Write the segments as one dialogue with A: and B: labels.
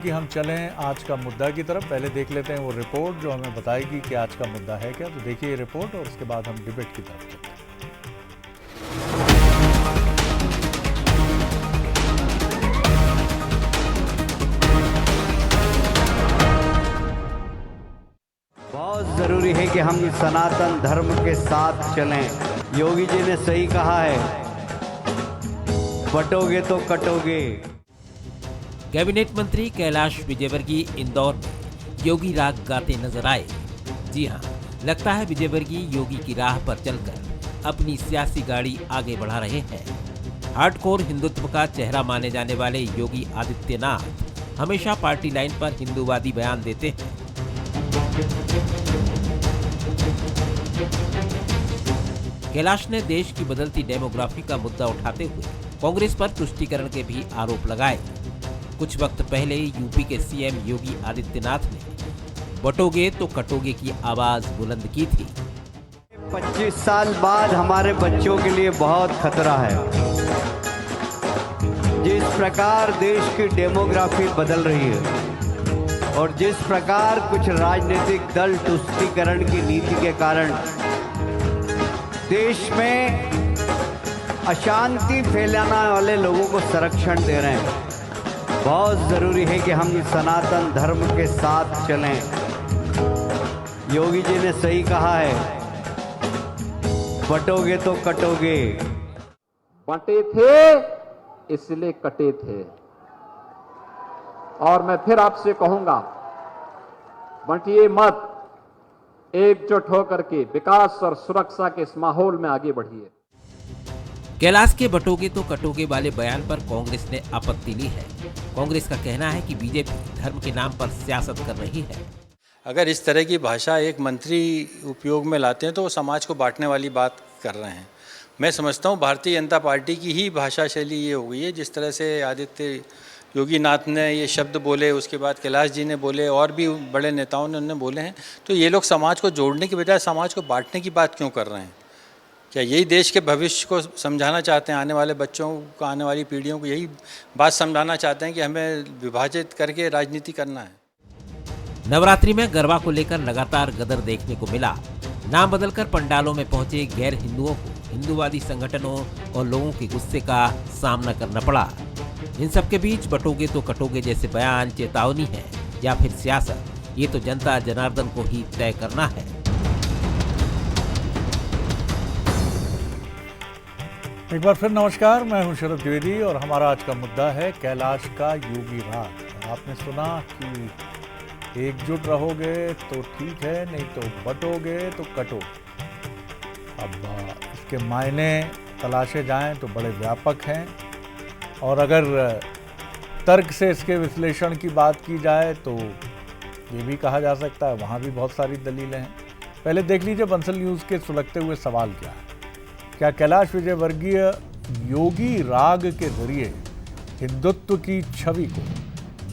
A: कि हम चलें आज का मुद्दा की तरफ। पहले देख लेते हैं वो रिपोर्ट जो हमें बताएगी कि आज का मुद्दा है क्या। तो देखिए ये रिपोर्ट और उसके बाद हम डिबेट की तरफ चलते हैं।
B: बहुत जरूरी है कि हम इस सनातन धर्म के साथ चलें। योगी जी ने सही कहा है, बटोगे तो कटोगे।
C: कैबिनेट मंत्री कैलाश विजयवर्गीय इंदौर में योगी राग गाते नजर आए। जी हां, लगता है विजयवर्गीय योगी की राह पर चलकर अपनी सियासी गाड़ी आगे बढ़ा रहे हैं। हार्डकोर हिंदुत्व का चेहरा माने जाने वाले योगी आदित्यनाथ हमेशा पार्टी लाइन पर हिंदूवादी बयान देते हैं। कैलाश ने देश की बदलती डेमोग्राफी का मुद्दा उठाते हुए कांग्रेस पर तुष्टीकरण के भी आरोप लगाए। कुछ वक्त पहले यूपी के सीएम योगी आदित्यनाथ ने बटोगे तो कटोगे की आवाज बुलंद की थी।
B: 25 साल बाद हमारे बच्चों के लिए बहुत खतरा है। जिस प्रकार देश की डेमोग्राफी बदल रही है और जिस प्रकार कुछ राजनीतिक दल तुष्टीकरण की नीति के कारण देश में अशांति फैलाने वाले लोगों को संरक्षण दे रहे हैं, बहुत जरूरी है कि हम इस सनातन धर्म के साथ चलें। योगी जी ने सही कहा है, बटोगे तो कटोगे।
D: बंटे थे इसलिए कटे थे। और मैं फिर आपसे कहूंगा, बंटिए मत, एकजुट होकर के विकास और सुरक्षा के इस माहौल में आगे बढ़िए।
C: कैलाश के बटोगे तो कटोगे वाले बयान पर कांग्रेस ने आपत्ति ली है। कांग्रेस का कहना है कि बीजेपी धर्म के नाम पर सियासत कर रही है।
E: अगर इस तरह की भाषा एक मंत्री उपयोग में लाते हैं तो वो समाज को बांटने वाली बात कर रहे हैं। मैं समझता हूँ भारतीय जनता पार्टी की ही भाषा शैली ये हो गई है। जिस तरह से आदित्य योगी नाथ ने ये शब्द बोले, उसके बाद कैलाश जी ने बोले और भी बड़े नेताओं ने उन्होंने बोले हैं, तो ये लोग समाज को जोड़ने की बजाय समाज को बांटने की बात क्यों कर रहे हैं? क्या यही देश के भविष्य को समझाना चाहते हैं? आने वाले बच्चों को, आने वाली पीढ़ियों को यही बात समझाना चाहते हैं कि हमें विभाजित करके राजनीति करना है?
C: नवरात्रि में गरबा को लेकर लगातार गदर देखने को मिला। नाम बदलकर पंडालों में पहुंचे गैर हिंदुओं को हिंदूवादी संगठनों और लोगों के गुस्से का सामना करना पड़ा। इन सबके बीच बटोगे तो कटोगे जैसे बयान चेतावनी है या फिर सियासत, ये तो जनता जनार्दन को ही तय करना है।
A: एक बार फिर नमस्कार, मैं हूं शरद द्विवेदी और हमारा आज का मुद्दा है कैलाश का योगी राग। आपने सुना कि एकजुट रहोगे तो ठीक है, नहीं तो बटोगे तो कटोगे। अब इसके मायने तलाशे जाएं तो बड़े व्यापक हैं और अगर तर्क से इसके विश्लेषण की बात की जाए तो ये भी कहा जा सकता है वहाँ भी बहुत सारी दलीलें हैं। पहले देख लीजिए बंसल न्यूज़ के सुलगते हुए सवाल क्या है। क्या कैलाश विजयवर्गीय योगी राग के जरिए हिंदुत्व की छवि को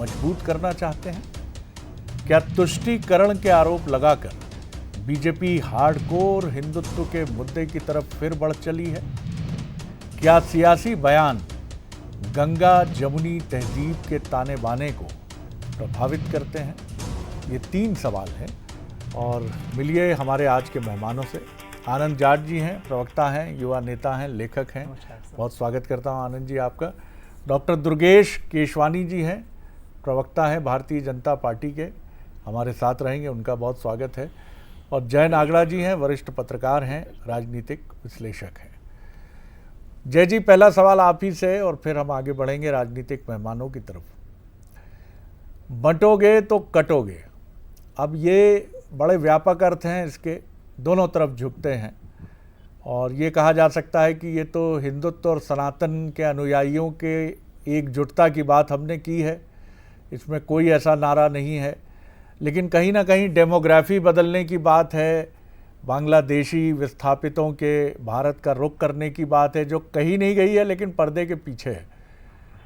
A: मजबूत करना चाहते हैं? क्या तुष्टीकरण के आरोप लगाकर बीजेपी हार्डकोर हिंदुत्व के मुद्दे की तरफ फिर बढ़ चली है? क्या सियासी बयान गंगा जमुनी तहजीब के ताने बाने को प्रभावित करते हैं? ये 3 सवाल हैं और मिलिए हमारे आज के मेहमानों से। आनंद जाट जी हैं, प्रवक्ता हैं, युवा नेता हैं, लेखक हैं। बहुत स्वागत करता हूं आनंद जी आपका। डॉक्टर दुर्गेश केशवानी जी हैं, प्रवक्ता हैं भारतीय जनता पार्टी के, हमारे साथ रहेंगे, उनका बहुत स्वागत है। और जय नागड़ा जी हैं, वरिष्ठ पत्रकार हैं, राजनीतिक विश्लेषक हैं। जय जी, पहला सवाल आप ही से और फिर हम आगे बढ़ेंगे राजनीतिक मेहमानों की तरफ। बंटोगे तो कटोगे, अब ये बड़े व्यापक अर्थ हैं इसके, दोनों तरफ झुकते हैं और ये कहा जा सकता है कि ये तो हिंदुत्व और सनातन के अनुयायियों के एकजुटता की बात हमने की है, इसमें कोई ऐसा नारा नहीं है। लेकिन कहीं ना कहीं डेमोग्राफी बदलने की बात है, बांग्लादेशी विस्थापितों के भारत का रुख करने की बात है, जो कहीं नहीं गई है लेकिन पर्दे के पीछे है।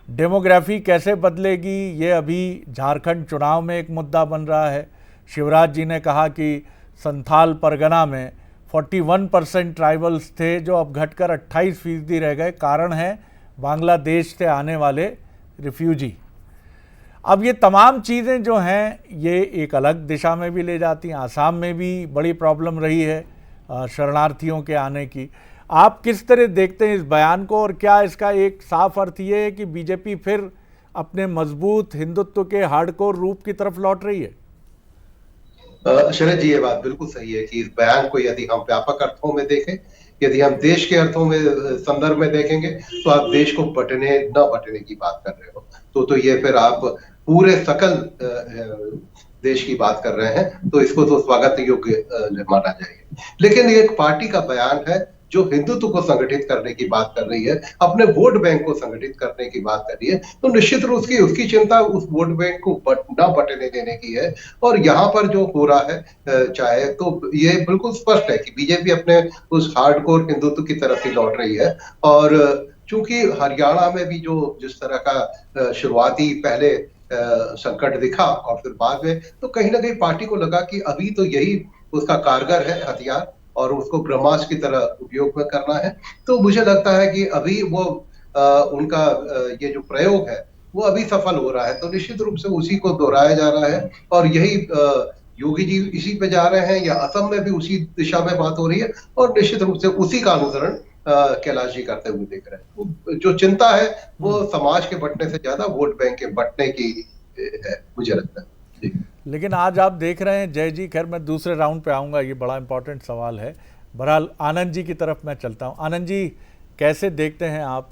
A: डेमोग्राफी कैसे बदलेगी ये अभी झारखंड चुनाव में एक मुद्दा बन रहा है। शिवराज जी ने कहा कि संथाल परगना में 41% ट्राइबल्स थे जो अब घटकर 28% रह गए। कारण है बांग्लादेश से आने वाले रिफ्यूजी। अब ये तमाम चीज़ें जो हैं ये एक अलग दिशा में भी ले जाती हैं। आसाम में भी बड़ी प्रॉब्लम रही है शरणार्थियों के आने की। आप किस तरह देखते हैं इस बयान को, और क्या इसका एक साफ अर्थ ये है कि बीजेपी फिर अपने मजबूत हिंदुत्व के हार्डकोर रूप की तरफ लौट रही है?
F: शरद जी, ये बात बिल्कुल सही है कि इस बयान को यदि हम व्यापक अर्थों में देखें, यदि हम देश के अर्थों में संदर्भ में देखेंगे, तो आप देश को बंटने न बंटने की बात कर रहे हो, तो ये फिर आप पूरे सकल देश की बात कर रहे हैं, तो इसको तो स्वागत योग्य माना जाएगा। लेकिन ये एक पार्टी का बयान है जो हिंदुत्व को संगठित करने की बात कर रही है, अपने वोट बैंक को संगठित करने की बात कर रही है, तो निश्चित रूप से उसकी चिंता उस वोट बैंक को न बंटने देने की है। और यहाँ पर जो हो रहा है चाहे तो ये बिल्कुल स्पष्ट है कि बीजेपी अपने उस हार्डकोर हिंदुत्व की तरफ ही लौट रही है। और चूंकि हरियाणा में भी जो जिस तरह का शुरुआती पहले संकट दिखा और फिर बाद में, तो कहीं ना कहीं पार्टी को लगा कि अभी तो यही उसका कारगर है हथियार और उसको ब्रह्मास्त्र की तरह उपयोग में करना है। तो मुझे लगता है कि अभी वो उनका ये जो प्रयोग है वो अभी सफल हो रहा है, तो निश्चित रूप से उसी को दोहराया जा रहा है। और यही योगी जी इसी पे जा रहे हैं, या असम में भी उसी दिशा में बात हो रही है, और निश्चित रूप से उसी का अनुसरण कैलाश जी करते हुए देख रहे हैं। जो चिंता है वो समाज के बंटने से ज्यादा वोट बैंक के बंटने की है, मुझे लगता है।
A: लेकिन आज आप देख रहे हैं जय जी, खैर मैं दूसरे राउंड पे आऊँगा, ये बड़ा इंपॉर्टेंट सवाल है। बहरहाल आनंद जी की तरफ मैं चलता हूँ। आनंद जी, कैसे देखते हैं आप,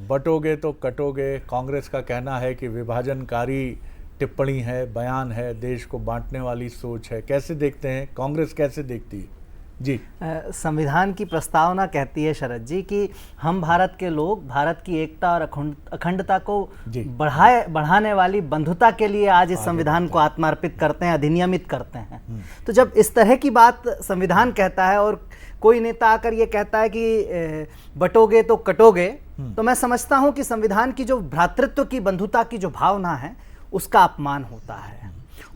A: बटोगे तो कटोगे, कांग्रेस का कहना है कि विभाजनकारी टिप्पणी है, बयान है, देश को बांटने वाली सोच है, कैसे देखते हैं, कांग्रेस कैसे देखती है? जी,
G: संविधान की प्रस्तावना कहती है शरद जी कि हम भारत के लोग भारत की एकता और अखंडता को बढ़ाने वाली बंधुता के लिए आज इस संविधान को आत्मार्पित करते हैं, अधिनियमित करते हैं। तो जब इस तरह की बात संविधान कहता है और कोई नेता आकर ये कहता है कि बटोगे तो कटोगे, तो मैं समझता हूँ कि संविधान की जो भ्रातृत्व की, बंधुता की जो भावना है उसका अपमान होता है।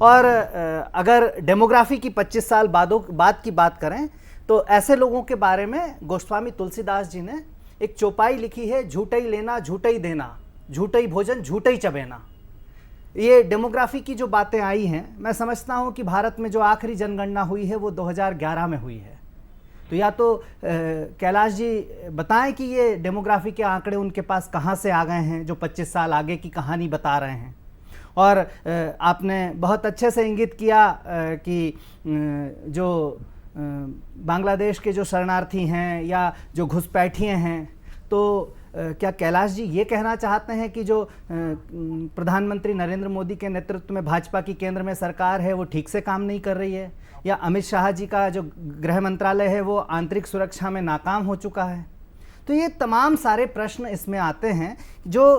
G: और अगर डेमोग्राफी की 25 साल बाद की बात करें तो ऐसे लोगों के बारे में गोस्वामी तुलसीदास जी ने एक चौपाई लिखी है, झूठई लेना झूठई देना, झूठई भोजन झूठई चबेना। ये डेमोग्राफी की जो बातें आई हैं, मैं समझता हूँ कि भारत में जो आखिरी जनगणना हुई है वो 2011 में हुई है। तो या तो कैलाश जी बताएं कि ये डेमोग्राफी के आंकड़े उनके पास कहाँ से आ गए हैं जो 25 साल आगे की कहानी बता रहे हैं। और आपने बहुत अच्छे से इंगित किया कि जो बांग्लादेश के जो शरणार्थी हैं या जो घुसपैठिए हैं, तो क्या कैलाश जी ये कहना चाहते हैं कि जो प्रधानमंत्री नरेंद्र मोदी के नेतृत्व में भाजपा की केंद्र में सरकार है वो ठीक से काम नहीं कर रही है, या अमित शाह जी का जो गृह मंत्रालय है वो आंतरिक सुरक्षा में नाकाम हो चुका है? तो ये तमाम सारे प्रश्न इसमें आते हैं जो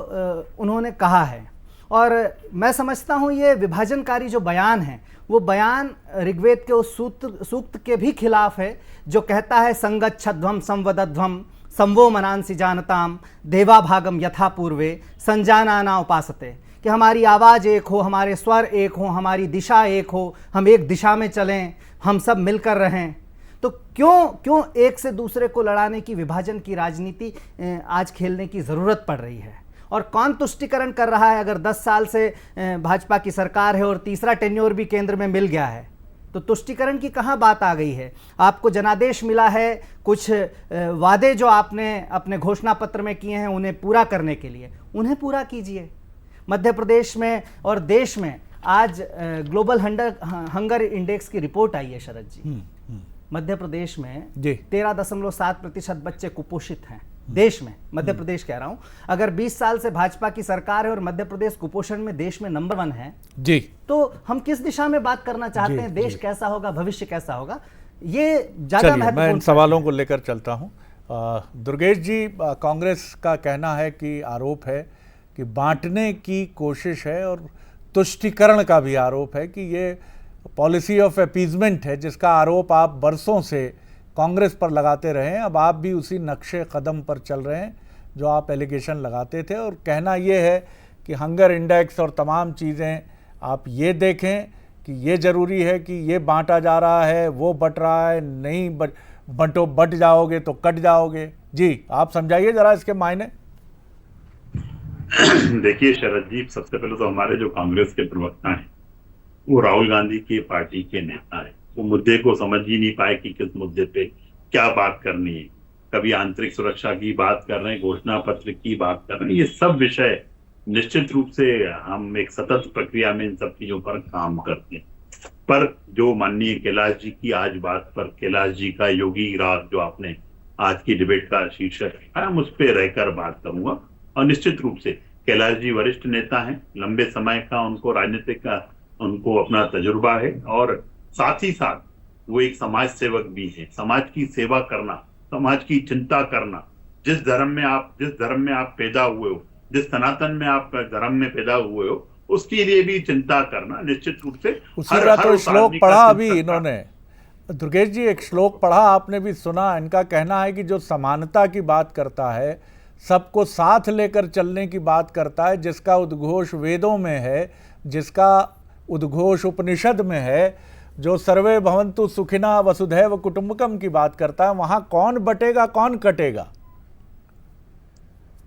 G: उन्होंने कहा है। और मैं समझता हूँ ये विभाजनकारी जो बयान है वो बयान ऋग्वेद के उस सूक्त के भी खिलाफ है जो कहता है संगच्छध्वम संवदध्वम संवो मनांसि जानताम देवा भागम यथा पूर्वे संजानाना उपासते, कि हमारी आवाज़ एक हो, हमारे स्वर एक हो, हमारी दिशा एक हो, हम एक दिशा में चलें, हम सब मिलकर रहें। तो क्यों एक से दूसरे को लड़ाने की, विभाजन की राजनीति आज खेलने की ज़रूरत पड़ रही है? और कौन तुष्टिकरण कर रहा है? अगर 10 साल से भाजपा की सरकार है और तीसरा टेन्योर भी केंद्र में मिल गया है, तो तुष्टिकरण की कहाँ बात आ गई है? आपको जनादेश मिला है, कुछ वादे जो आपने अपने घोषणा पत्र में किए हैं उन्हें पूरा करने के लिए, उन्हें पूरा कीजिए। मध्य प्रदेश में और देश में आज ग्लोबल हंगर इंडेक्स की रिपोर्ट आई है शरद जी। मध्य प्रदेश में 13.7% बच्चे कुपोषित हैं देश में, मध्य प्रदेश कह रहा हूं। अगर 20 साल से भाजपा की सरकार है और मध्य प्रदेश कुपोषण में देश में नंबर 1 है जी, तो हम किस दिशा में बात करना चाहते हैं? देश कैसा होगा, भविष्य कैसा होगा, ये ज्यादा महत्वपूर्ण।
A: मैं इन सवालों को लेकर चलता हूं। दुर्गेश जी, कांग्रेस का कहना है कि आरोप है कि बांटने की कोशिश है और तुष्टीकरण का भी आरोप है कि ये पॉलिसी ऑफ अपीजमेंट है, जिसका आरोप आप बरसों से कांग्रेस पर लगाते रहे हैं। अब आप भी उसी नक्शे कदम पर चल रहे हैं जो आप एलिगेशन लगाते थे, और कहना ये है कि हंगर इंडेक्स और तमाम चीज़ें आप ये देखें कि ये ज़रूरी है कि ये बांटा जा रहा है, वो बट रहा है, नहीं बट जाओगे तो कट जाओगे। जी, आप समझाइए ज़रा इसके मायने।
H: देखिए शरद जी, सबसे पहले तो हमारे जो कांग्रेस के प्रवक्ता हैं वो राहुल गांधी की पार्टी के नेता है। वो मुद्दे को समझ ही नहीं पाए कि किस मुद्दे पे क्या बात करनी है। कभी आंतरिक सुरक्षा की बात कर रहे हैं, घोषणा पत्र की बात कर रहे हैं। ये सब विषय निश्चित रूप से हम एक सतत प्रक्रिया में इन सब चीजों पर काम करते हैं। पर जो माननीय कैलाश जी की आज बात पर, कैलाश जी का योगी राग जो आपने आज की डिबेट का शीर्षक है, हम उस पर रहकर बात करूंगा। और निश्चित रूप से कैलाश जी वरिष्ठ नेता हैं, लंबे समय का उनको राजनीतिक का उनको अपना तजुर्बा है, और साथ ही साथ वो एक समाज सेवक भी है। समाज की सेवा करना, समाज की चिंता करना, जिस धर्म में आप पैदा हुए हो, जिस सनातन में आप धर्म में पैदा हुए हो, उसके लिए भी चिंता करना निश्चित रूप से
A: उसी का तो श्लोक पढ़ा अभी इन्होंने। दुर्गेश जी, एक श्लोक पढ़ा, आपने भी सुना। इनका कहना है कि जो समानता की बात करता है, सबको साथ लेकर चलने की बात करता है, जिसका उद्घोष वेदों में है, जिसका उद्घोष उपनिषद में है, जो सर्वे भवन्तु सुखिना वसुधैव कुटुंबकम की बात करता है, वहां कौन बटेगा कौन कटेगा?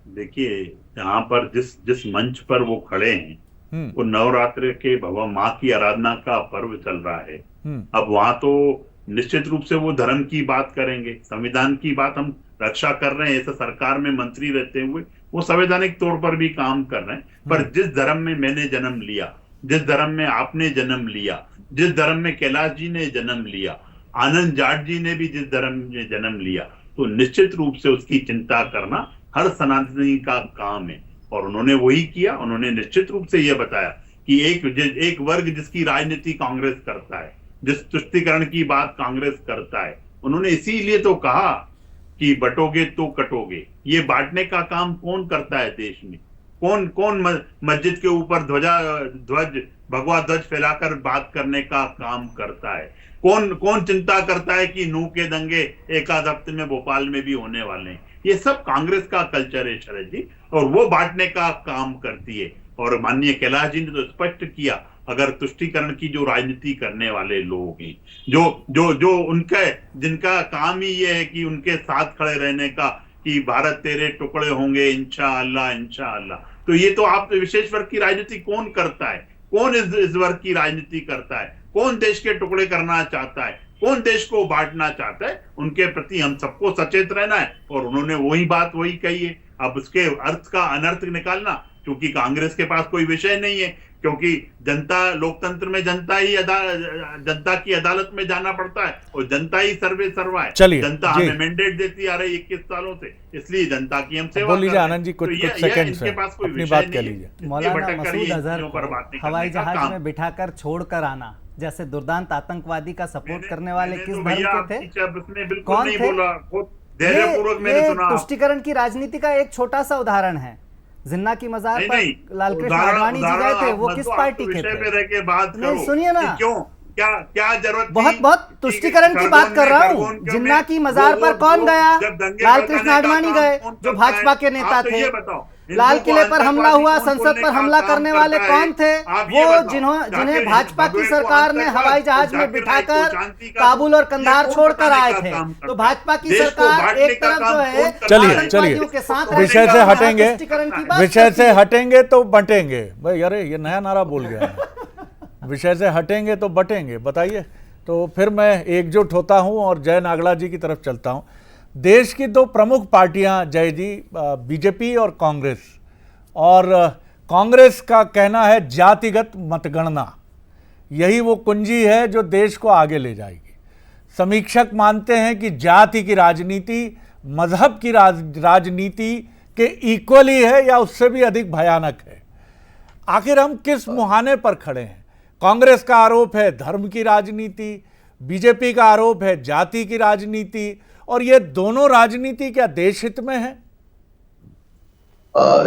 H: देखिए, जहां पर जिस मंच पर वो खड़े हैं, वो नवरात्र के भगवान माँ की आराधना का पर्व चल रहा है। अब वहां तो निश्चित रूप से वो धर्म की बात करेंगे, संविधान की बात हम रक्षा कर रहे हैं। ऐसे सरकार में मंत्री रहते हुए वो संवैधानिक तौर पर भी काम कर रहे हैं। पर जिस धर्म में मैंने जन्म लिया, जिस धर्म में आपने जन्म लिया, जिस धर्म में कैलाश जी ने जन्म लिया, आनंद जाट जी ने भी जिस धर्म में जन्म लिया, तो निश्चित रूप से उसकी चिंता करना हर सनातनी का काम है। और उन्होंने वही किया। उन्होंने निश्चित रूप से यह बताया कि एक वर्ग जिसकी राजनीति कांग्रेस करता है, जिस तुष्टीकरण की बात कांग्रेस करता है, उन्होंने इसीलिए तो कहा कि बटोगे तो कटोगे। ये बांटने का काम कौन करता है देश में? कौन मस्जिद के ऊपर भगवा ध्वज फैलाकर बात करने का काम करता है? कौन चिंता करता है कि नूह के दंगे एक आध हफ्ते में भोपाल में भी होने वाले हैं? ये सब कांग्रेस का कल्चर है शरद जी, और वो बांटने का काम करती है। और माननीय कैलाश जी ने तो स्पष्ट किया, अगर तुष्टीकरण की जो राजनीति करने वाले लोग हैं, जो उनका जिनका काम ही ये है कि उनके साथ खड़े रहने का, कि भारत तेरे टुकड़े होंगे इंशाअल्लाह इंशाअल्लाह, तो ये तो आप विशेष वर्ग की राजनीति कौन करता है? कौन इस वर्ग की राजनीति करता है? कौन देश के टुकड़े करना चाहता है? कौन देश को बांटना चाहता है? उनके प्रति हम सबको सचेत रहना है। और उन्होंने वही कही है। अब उसके अर्थ का अनर्थ निकालना, क्योंकि कांग्रेस के पास कोई विषय नहीं है, क्योंकि जनता, लोकतंत्र में जनता की अदालत में जाना पड़ता है, और जनता ही सर्वे सर्वा है। जनता हमें मैंडेट देती आ रही 21 सालों से, इसलिए जनता की हम सेवा कर रहे हैं।
A: आनंद जी, कुछ सेकंड इनके पास कोई विषय नहीं है।
G: मौलाना मसूद अजहर को हवाई जहाज में बिठाकर छोड़कर आना, जैसे दुर्दांत आतंकवादी का सपोर्ट करने वाले किस धर्म के थे? कौन थे? ये तुष्टीकरण की राजनीति का एक छोटा सा उदाहरण है। जिन्ना की मजार पर लालकृष्ण आडवाणी जी गए थे, वो किस पार्टी के थे? नहीं, सुनिए ना,
H: क्या जरूरत?
G: बहुत तुष्टीकरण की बात कर रहा हूँ। जिन्ना की मजार पर कौन गया? लालकृष्ण आडवाणी गए, जो भाजपा के नेता थे। लाल किले पर हमला हुआ, संसद पर हमला करने वाले कौन थे? वो जिन्हें भाजपा की सरकार ने हवाई जहाज में बिठाकर काबुल और कंधार छोड़कर आए थे। तो भाजपा की सरकार एक तरफ जो है,
A: चलिए
G: के साथ
A: विषय से हटेंगे तो बटेंगे। भाई अरे ये नया नारा बोल गया। विषय से हटेंगे तो बटेंगे, बताइए। तो फिर मैं एकजुट होता हूं और जय नागला जी की तरफ चलता हूं। देश की दो प्रमुख पार्टियां जय जी, बीजेपी और कांग्रेस, और कांग्रेस का कहना है जातिगत मतगणना, यही वो कुंजी है जो देश को आगे ले जाएगी। समीक्षक मानते हैं कि जाति की राजनीति मजहब की राजनीति के इक्वली है या उससे भी अधिक भयानक है। आखिर हम किस मुहाने पर खड़े हैं? कांग्रेस का आरोप है धर्म की राजनीति, बीजेपी का आरोप है जाति की राजनीति, और ये दोनों राजनीति क्या देश हित में है?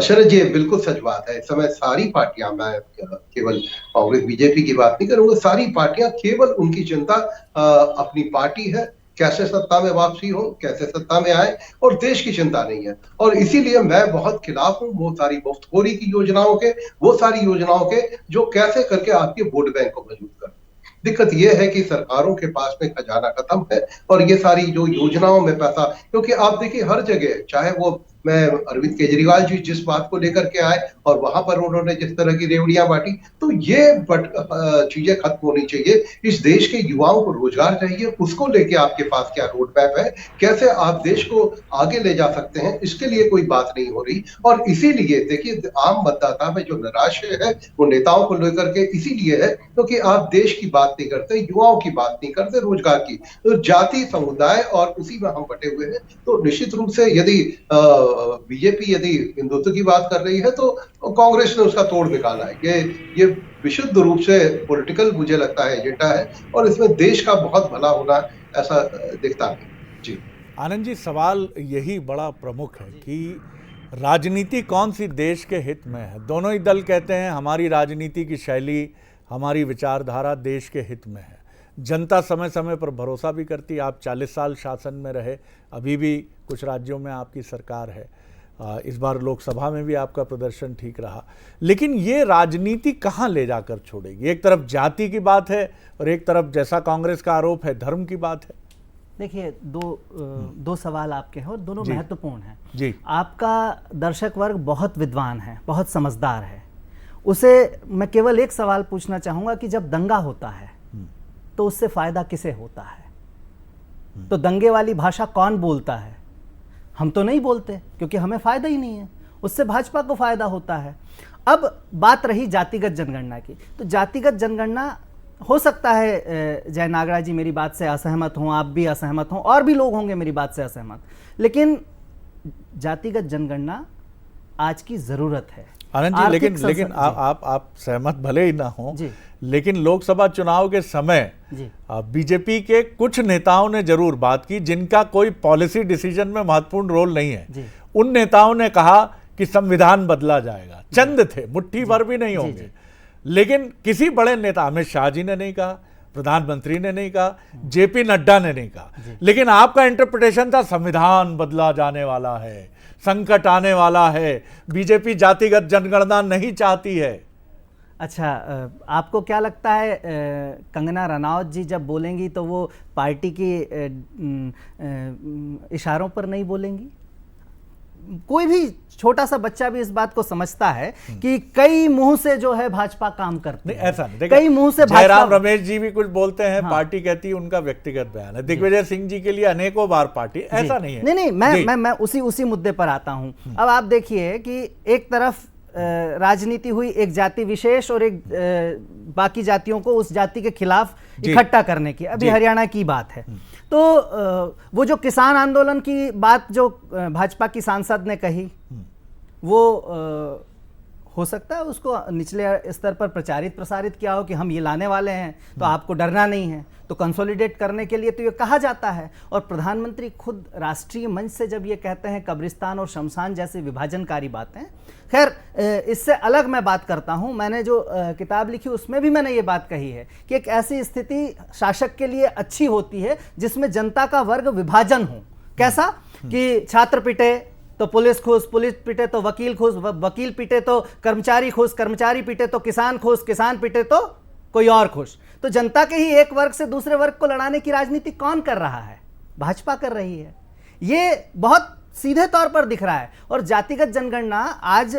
F: शरद जी, बिल्कुल सच बात है। इस समय सारी पार्टियां, मैं केवल कांग्रेस बीजेपी की बात नहीं करूंगा, सारी पार्टियां केवल उनकी चिंता अपनी पार्टी है, कैसे सत्ता में वापसी हो, कैसे सत्ता में आए, और देश की चिंता नहीं है। और इसीलिए मैं बहुत खिलाफ हूं वो सारी मुफ्तखोरी की योजनाओं के, वो सारी योजनाओं के जो कैसे करके आपके वोट बैंक को मजबूत कर। दिक्कत यह है कि सरकारों के पास में खजाना खत्म है, और ये सारी जो योजनाओं में पैसा, क्योंकि आप देखिए हर जगह, चाहे वो मैं अरविंद केजरीवाल जी जिस बात को लेकर के आए और वहां पर उन्होंने जिस तरह की रेवड़ियां बांटी, तो ये चीजें खत्म होनी चाहिए। इस देश के युवाओं को रोजगार चाहिए, उसको लेके आपके पास क्या रोड मैप है, कैसे आप देश को आगे ले जा सकते हैं, इसके लिए कोई बात नहीं हो रही। और इसीलिए देखिए, आम मतदाता में जो निराशा है वो नेताओं को लेकर के इसीलिए है क्योंकि आप देश की बात नहीं करते, युवाओं की बात नहीं करते, रोजगार की। तो जाति समुदाय और उसी में हम बटे हुए हैं। तो निश्चित रूप से यदि बीजेपी यदि हिंदुत्व की बात कर रही है तो कांग्रेस ने उसका तोड़ निकाला है। ये विशुद्ध रूप से पॉलिटिकल मुझे लगता है एजेंडा है और इसमें देश का बहुत भला होना ऐसा दिखता है। जी
A: आनंद जी, सवाल यही बड़ा प्रमुख है कि राजनीति कौन सी देश के हित में है। दोनों ही दल कहते हैं हमारी राजनीति की शैली, हमारी विचारधारा देश के हित में है। जनता समय समय पर भरोसा भी करती है। आप 40 साल शासन में रहे, अभी भी कुछ राज्यों में आपकी सरकार है, इस बार लोकसभा में भी आपका प्रदर्शन ठीक रहा। लेकिन ये राजनीति कहाँ ले जाकर छोड़ेगी? एक तरफ जाति की बात है और एक तरफ जैसा कांग्रेस का आरोप है धर्म की बात है।
G: देखिए, दो सवाल आपके हैं और दोनों महत्वपूर्ण हैं
A: जी।
G: आपका दर्शक वर्ग बहुत विद्वान है, बहुत समझदार है। उसे मैं केवल एक सवाल पूछना चाहूंगा कि जब दंगा होता है तो उससे फायदा किसे होता है? तो दंगे वाली भाषा कौन बोलता है? हम तो नहीं बोलते क्योंकि हमें फायदा ही नहीं है, उससे भाजपा को फायदा होता है। अब बात रही जातिगत जनगणना की, तो जातिगत जनगणना हो सकता है जय नागरा जी मेरी बात से असहमत हों, आप भी असहमत हों, और भी लोग होंगे मेरी बात से असहमत, लेकिन जातिगत जनगणना आज की जरूरत है।
A: आनंद जी, लेकिन आप सहमत भले ही ना हो, लेकिन लोकसभा चुनाव के समय बीजेपी के कुछ नेताओं ने जरूर बात की जिनका कोई पॉलिसी डिसीजन में महत्वपूर्ण रोल नहीं है। उन नेताओं ने कहा कि संविधान बदला जाएगा। चंद थे, मुट्ठी भर भी नहीं होंगे, लेकिन किसी बड़े नेता, अमित शाह जी ने नहीं कहा, प्रधानमंत्री ने नहीं कहा, जेपी नड्डा ने नहीं कहा, लेकिन आपका इंटरप्रिटेशन था संविधान बदला जाने वाला है, संकट आने वाला है, बीजेपी जातिगत जनगणना नहीं चाहती है।
G: अच्छा, आपको क्या लगता है कंगना रनौत जी जब बोलेंगी तो वो पार्टी की इशारों पर नहीं बोलेंगी? कोई भी छोटा सा बच्चा भी इस बात को समझता है कि कई मुंह से जो है भाजपा काम करती है।
A: ऐसा नहीं,
G: कई मुंह से
A: जयराम रमेश जी भी कुछ बोलते हैं, पार्टी कहती है उनका व्यक्तिगत बयान है। दिग्विजय सिंह जी के लिए अनेकों बार पार्टी, ऐसा नहीं है।
G: नहीं, मैं उसी मुद्दे पर आता हूं। अब आप देखिए कि एक तरफ राजनीति हुई एक जाति विशेष और एक बाकी जातियों को उस जाति के खिलाफ इकट्ठा करने की, अभी हरियाणा की बात है। तो वो जो किसान आंदोलन की बात जो भाजपा की सांसद ने कही, वो हो सकता है उसको निचले स्तर पर प्रचारित प्रसारित किया हो कि हम ये लाने वाले हैं तो आपको डरना नहीं है। तो कंसोलिडेट करने के लिए तो ये कहा जाता है, और प्रधानमंत्री खुद राष्ट्रीय मंच से जब ये कहते हैं कब्रिस्तान और शमशान जैसी विभाजनकारी बातें। खैर, इससे अलग मैं बात करता हूं। मैंने जो किताब लिखी उसमें भी मैंने ये बात कही है कि एक ऐसी स्थिति शासक के लिए अच्छी होती है जिसमें जनता का वर्ग विभाजन हो। कैसा कि छात्र पिटे तो पुलिस खुश, पुलिस पिटे तो वकील खुश, वकील पिटे तो कर्मचारी खुश, कर्मचारी पिटे तो किसान खुश, किसान पिटे तो कोई और खुश। तो जनता के ही एक वर्ग से दूसरे वर्ग को लड़ाने की राजनीति कौन कर रहा है? भाजपा कर रही है। ये बहुत सीधे तौर पर दिख रहा है। और जातिगत जनगणना, आज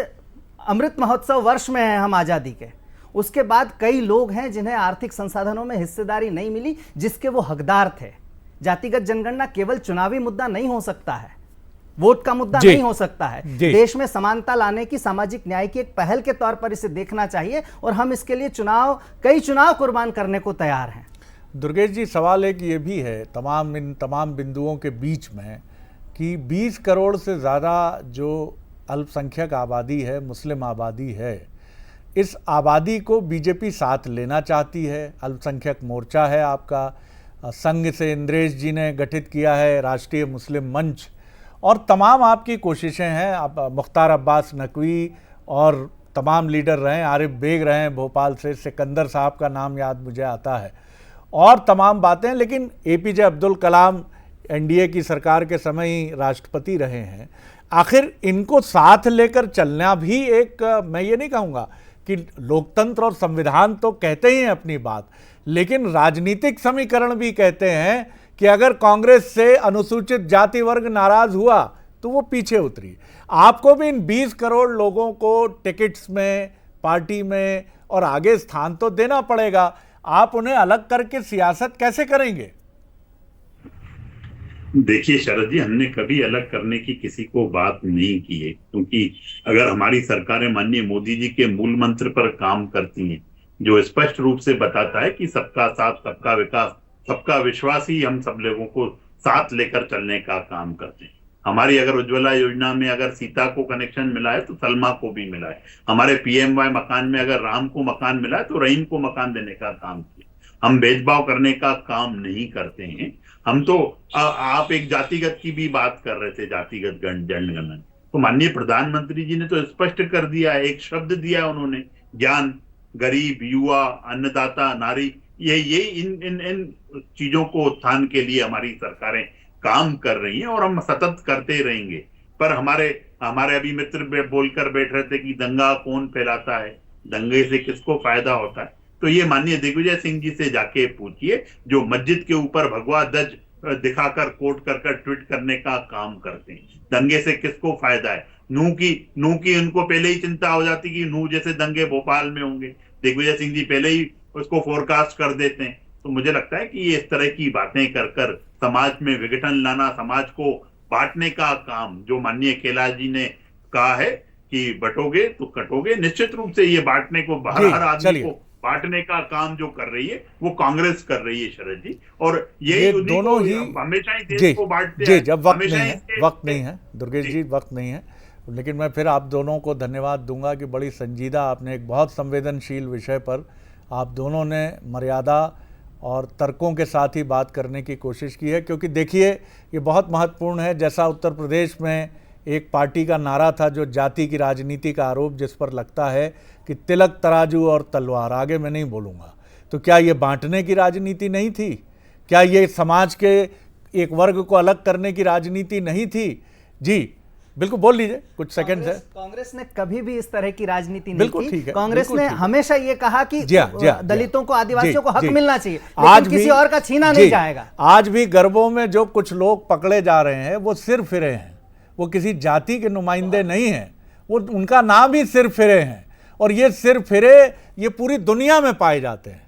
G: अमृत महोत्सव वर्ष में है हम आज़ादी के, उसके बाद कई लोग हैं जिन्हें आर्थिक संसाधनों में हिस्सेदारी नहीं मिली जिसके वो हकदार थे। जातिगत जनगणना केवल चुनावी मुद्दा नहीं हो सकता है, वोट का मुद्दा नहीं हो सकता है। देश में समानता लाने की, सामाजिक न्याय की एक पहल के तौर पर इसे देखना चाहिए, और हम इसके लिए कई चुनाव कुर्बान करने को तैयार हैं।
A: दुर्गेश जी, सवाल एक ये भी है इन तमाम बिंदुओं के बीच में कि 20 करोड़ से ज़्यादा जो अल्पसंख्यक आबादी है, मुस्लिम आबादी है, इस आबादी को बीजेपी साथ लेना चाहती है। अल्पसंख्यक मोर्चा है आपका, संघ से इंद्रेश जी ने गठित किया है राष्ट्रीय मुस्लिम मंच, और तमाम आपकी कोशिशें हैं। आप मुख्तार अब्बास नकवी और तमाम लीडर रहे, आरिफ बेग रहे हैं भोपाल से, सिकंदर साहब का नाम याद मुझे आता है, और तमाम बातें। लेकिन एपीजे अब्दुल कलाम एनडीए की सरकार के समय ही राष्ट्रपति रहे हैं। आखिर इनको साथ लेकर चलना भी एक, मैं ये नहीं कहूँगा कि लोकतंत्र और संविधान तो कहते ही हैं अपनी बात, लेकिन राजनीतिक समीकरण भी कहते हैं कि अगर कांग्रेस से अनुसूचित जाति वर्ग नाराज हुआ तो वो पीछे उतरी। आपको भी इन 20 करोड़ लोगों को टिकट्स में, पार्टी में और आगे स्थान तो देना पड़ेगा। आप उन्हें अलग करके सियासत कैसे करेंगे?
H: देखिए शरद जी, हमने कभी अलग करने की किसी को बात नहीं की है, क्योंकि अगर हमारी सरकारें माननीय मोदी जी के मूल मंत्र पर काम करती हैं, जो स्पष्ट रूप से बताता है कि सबका साथ, सबका विकास, सबका विश्वास ही हम सब लोगों को साथ लेकर चलने का काम करते हैं। हमारी अगर उज्ज्वला योजना में अगर सीता को कनेक्शन मिला है तो सलमा को भी मिला है। हमारे PMY मकान में अगर राम को मकान मिला है तो रहीम को मकान देने का काम किया। हम भेदभाव करने का काम नहीं करते हैं। हम तो आप एक जातिगत की भी बात कर रहे थे, जातिगत जनगणना, तो माननीय प्रधानमंत्री जी ने तो स्पष्ट कर दिया, एक शब्द दिया उन्होंने, ज्ञान, गरीब, युवा, अन्नदाता, नारी, ये इन चीजों को उत्थान के लिए हमारी सरकारें काम कर रही हैं और हम सतत करते रहेंगे। पर हमारे अभी मित्र बोलकर बैठ रहे थे कि दंगा कौन फैलाता है, दंगे से किसको फायदा होता है, तो ये माननीय दिग्विजय सिंह जी से जाके पूछिए, जो मस्जिद के ऊपर भगवा ध्वज दिखाकर कोट कर ट्वीट करने का काम करते हैं। दंगे से किसको फायदा है? नूह की उनको पहले ही चिंता हो जाती कि नूह जैसे दंगे भोपाल में होंगे, दिग्विजय सिंह जी पहले ही उसको फोरकास्ट कर देते हैं। तो मुझे लगता है कि ये इस तरह की बातें कर समाज में विघटन लाना, समाज को बांटने का काम, जो माननीय कैलाश जी ने कहा है कि बटोगे तो कटोगे, निश्चित रूप से ये बांटने को, हर आदमी को बांटने का काम जो कर रही है वो कांग्रेस कर रही है शरद जी, और ये
A: दोनों ही
H: हमेशा ही देश को बांटते हैं।
A: जब वक्त नहीं है दुर्गेश जी, वक्त नहीं है, लेकिन मैं फिर आप दोनों को धन्यवाद दूंगा कि बड़ी संजीदा आपने एक बहुत संवेदनशील विषय पर आप दोनों ने मर्यादा और तर्कों के साथ ही बात करने की कोशिश की है, क्योंकि देखिए ये बहुत महत्वपूर्ण है। जैसा उत्तर प्रदेश में एक पार्टी का नारा था जो जाति की राजनीति का आरोप जिस पर लगता है कि तिलक, तराजू और तलवार, आगे मैं नहीं बोलूँगा, तो क्या ये बांटने की राजनीति नहीं थी? क्या ये समाज के एक वर्ग को अलग करने की राजनीति नहीं थी? जी बिल्कुल, बोल लीजिए, कुछ सेकंड है।
G: कांग्रेस ने कभी भी इस तरह की राजनीति नहीं की।
A: ठीक है,
G: कांग्रेस ने हमेशा ये कहा कि दलितों को, आदिवासियों को हक मिलना चाहिए,
A: आज
G: किसी और का छीना नहीं जाएगा।
A: आज भी गर्भों में जो कुछ लोग पकड़े जा रहे हैं वो सिर फिरे हैं, वो किसी जाति के नुमाइंदे नहीं हैं, वो उनका नाम ही सिर फिरे हैं, और ये सिर फिरे ये पूरी दुनिया में पाए जाते हैं।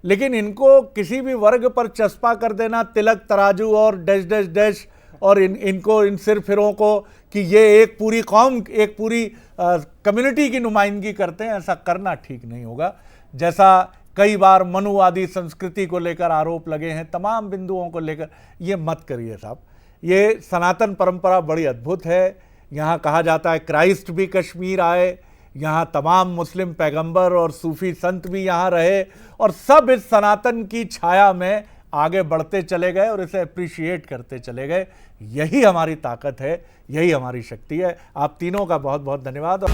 A: लेकिन इनको किसी भी वर्ग पर चस्पा कर देना, तिलक, तराजू और डैश डैश डैश, और इनको इन सिर फिरों को कि ये एक पूरी कौम, एक पूरी कम्युनिटी की नुमाइंदगी करते हैं, ऐसा करना ठीक नहीं होगा। जैसा कई बार मनुवादी संस्कृति को लेकर आरोप लगे हैं, तमाम बिंदुओं को लेकर, ये मत करिए साहब। ये सनातन परंपरा बड़ी अद्भुत है। यहाँ कहा जाता है क्राइस्ट भी कश्मीर आए, यहाँ तमाम मुस्लिम पैगंबर और सूफी संत भी यहाँ रहे, और सब इस सनातन की छाया में आगे बढ़ते चले गए और इसे अप्रिशिएट करते चले गए। यही हमारी ताकत है, यही हमारी शक्ति है। आप तीनों का बहुत बहुत धन्यवाद।